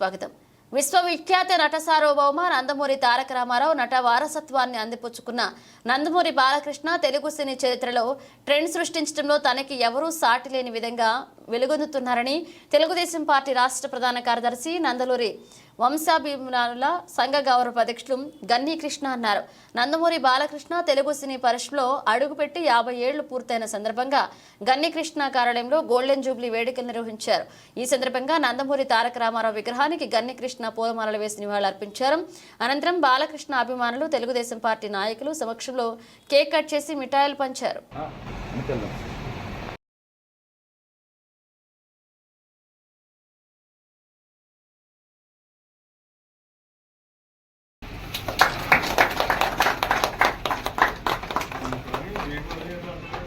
స్వాగతం. విశ్వవిఖ్యాత నట సార్వభౌమ నందమూరి తారక రామారావు నట వారసత్వాన్ని అందిపుచ్చుకున్న నందమూరి బాలకృష్ణ తెలుగు సినీ చరిత్రలో ట్రెండ్ సృష్టించడంలో తనకి ఎవరూ సాటి లేని విధంగా వెలుగొందుతున్నారని తెలుగుదేశం పార్టీ రాష్ట్ర ప్రధాన కార్యదర్శి నందలూరి వంశాభిమానుల సంఘ గౌరవ అధ్యక్షులు గన్నీ కృష్ణ అన్నారు. నందమూరి బాలకృష్ణ తెలుగు సినీ పరిశ్రమలో అడుగుపెట్టి 50 ఏళ్లు పూర్తయిన సందర్భంగా గన్నీ కృష్ణ కార్యాలయంలో గోల్డెన్ జూబ్లీ వేడుకలు నిర్వహించారు. ఈ సందర్భంగా నందమూరి తారక రామారావు విగ్రహానికి గన్నీ కృష్ణ పూలమాలలు వేసి నివాళులర్పించారు. అనంతరం బాలకృష్ణ అభిమానులు తెలుగుదేశం పార్టీ నాయకులు సమక్షంలో కేక్ కట్ చేసి మిఠాయిలు పంచారు.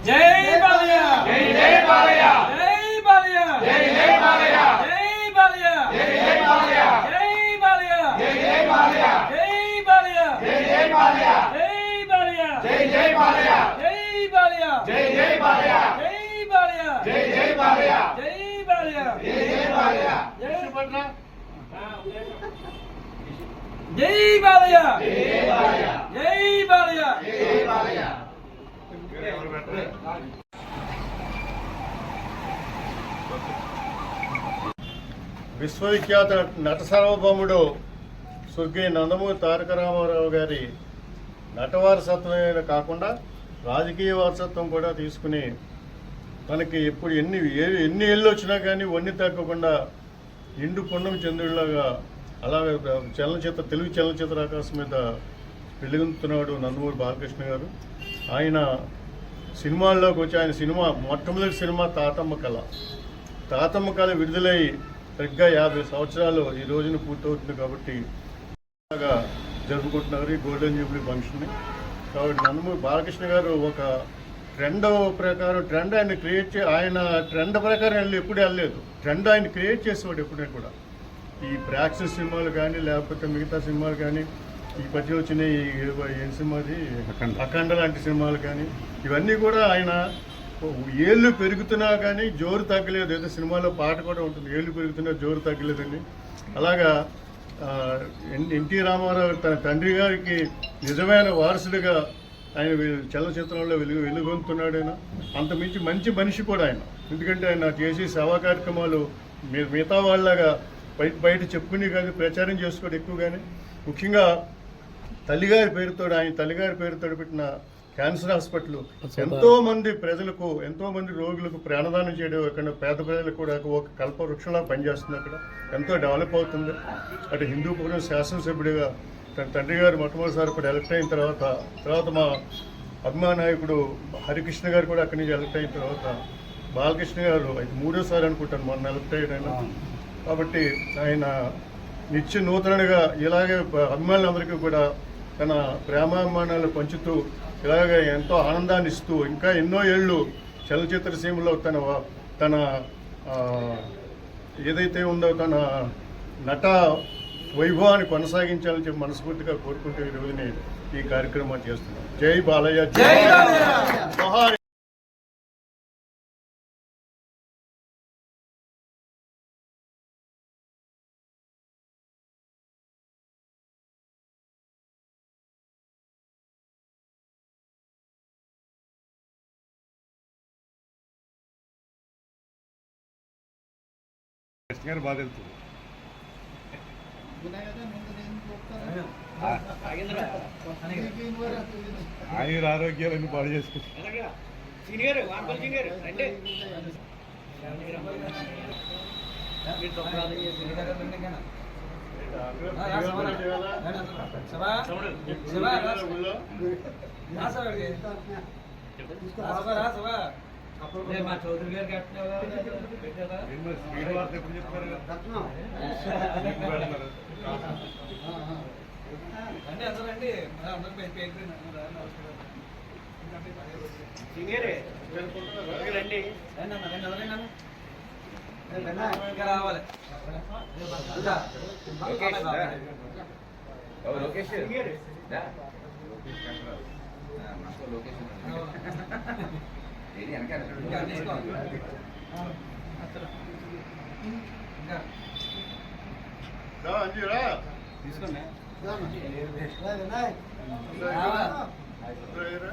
जय बालिया जय जय बालिया जय बालिया जय जय बालिया जय बालिया जय जय बालिया जय बालिया जय जय बालिया जय बालिया जय जय बालिया जय बालिया जय जय बालिया जय बालिया जय जय बालिया जय बालिया जय जय बालिया जय बालिया जय जय बालिया जय पटना जय बालिया जय बालिया जय बालिया जय बालिया విశ్వవిఖ్యాత నట సార్వభౌముడు స్వర్గీయ నందమూరి తారక రామారావు గారి నటవారసత్వమే కాకుండా రాజకీయ వారసత్వం కూడా తీసుకుని తనకి ఎప్పుడు ఎన్ని ఏళ్ళు వచ్చినా కానీ వన్ని తగ్గకుండా ఇండు పుణ్యం చంద్రుడిలాగా అలాగే తెలుగు చలనచిత్ర ఆకాశం మీద వెలుగుతున్నాడు నందమూరి బాలకృష్ణ గారు. ఆయన సినిమాల్లోకి వచ్చి ఆయన సినిమా మొట్టమొదటి సినిమా తాతమ్మ కళ విడుదలై సరిగ్గా 50 సంవత్సరాలు ఈ రోజున పూర్తవుతుంది కాబట్టి జరుపుకుంటున్నారు ఈ గోల్డెన్ జూబ్లీ ఫంక్షన్ని. కాబట్టి నందమూరి బాలకృష్ణ గారు ఒక ట్రెండ్ ప్రకారం ఆయన క్రియేట్ ఆయన ట్రెండ్ ప్రకారం ఎప్పుడు వెళ్ళలేదు. ట్రెండ్ ఆయన క్రియేట్ చేసేవాడు ఎప్పుడే కూడా. ఈ యాక్షన్ సినిమాలు కానీ లేకపోతే మిగతా సినిమాలు కానీ ఈ మధ్య వచ్చిన ఏం సినిమాది అఖండ లాంటి సినిమాలు కానీ ఇవన్నీ కూడా ఆయన ఏళ్ళు పెరుగుతున్నా కానీ జోరు తగ్గలేదు. ఏదో సినిమాలో పాట కూడా ఉంటుంది, ఏళ్ళు పెరుగుతున్నా జోరు తగ్గలేదండి. అలాగా ఎన్టీ రామారావు తన తండ్రి గారికి నిజమైన వారసుడిగా ఆయన చలనచిత్రంలో వెలుగొందుతున్నాడు. ఆయన అంతమించి మంచి మనిషి కూడా ఆయన. ఎందుకంటే ఆయన చేసే సేవా కార్యక్రమాలు మిగతా వాళ్ళగా బయట చెప్పుకుని కానీ ప్రచారం చేసుకోవడం ఎక్కువ. కానీ ముఖ్యంగా తల్లిగారి పేరుతో పెట్టిన క్యాన్సర్ హాస్పిటల్ ఎంతో మంది ప్రజలకు, ఎంతో మంది రోగులకు ప్రాణదానం చేయడం, అక్కడ పేద ప్రజలకు కూడా ఒక కల్పవృక్షంలా పనిచేస్తుంది. అక్కడ ఎంతో డెవలప్ అవుతుంది. అటు హిందూపురం శాసనసభ్యుడిగా తన తండ్రి గారు మొట్టమొదటిసారి కూడా ఎలక్ట్ అయిన తర్వాత మా అభిమాన నాయకుడు హరికృష్ణ గారు కూడా అక్కడి నుంచి ఎలక్ట్ అయిన తర్వాత బాలకృష్ణ గారు 3వ సారి అనుకుంటాను మొన్న ఎలక్ట్ అయ్యాడు. కాబట్టి ఆయన నిత్య నూతనగా ఇలాగే అభిమానులందరికీ కూడా తన ప్రేమాభిమానాలు పంచుతూ ఇలాగే ఎంతో ఆనందాన్ని ఇస్తూ ఇంకా ఎన్నో ఏళ్ళు చలనచిత్ర సీమలో తన ఏదైతే ఉందో తన నట వైభవాన్ని కొనసాగించాలని చెప్పి మనస్ఫూర్తిగా కోరుకుంటూ ఈ రోజుని ఈ కార్యక్రమాన్ని చేస్తున్నాం. జై బాలయ్య, జై బాలయ్య. గారు బాగా తెలుస్తుంది. ఆయన ఆరోగ్యాలన్నీ బాగా చేసుకుంటారు. మా చౌదరి గారికి శ్రీనివాస్ ఎప్పుడు చెప్తారు అంటే అందరండి రావాలి. రా అంజీరా తీసుకోండి అందరూ అయ్యారా?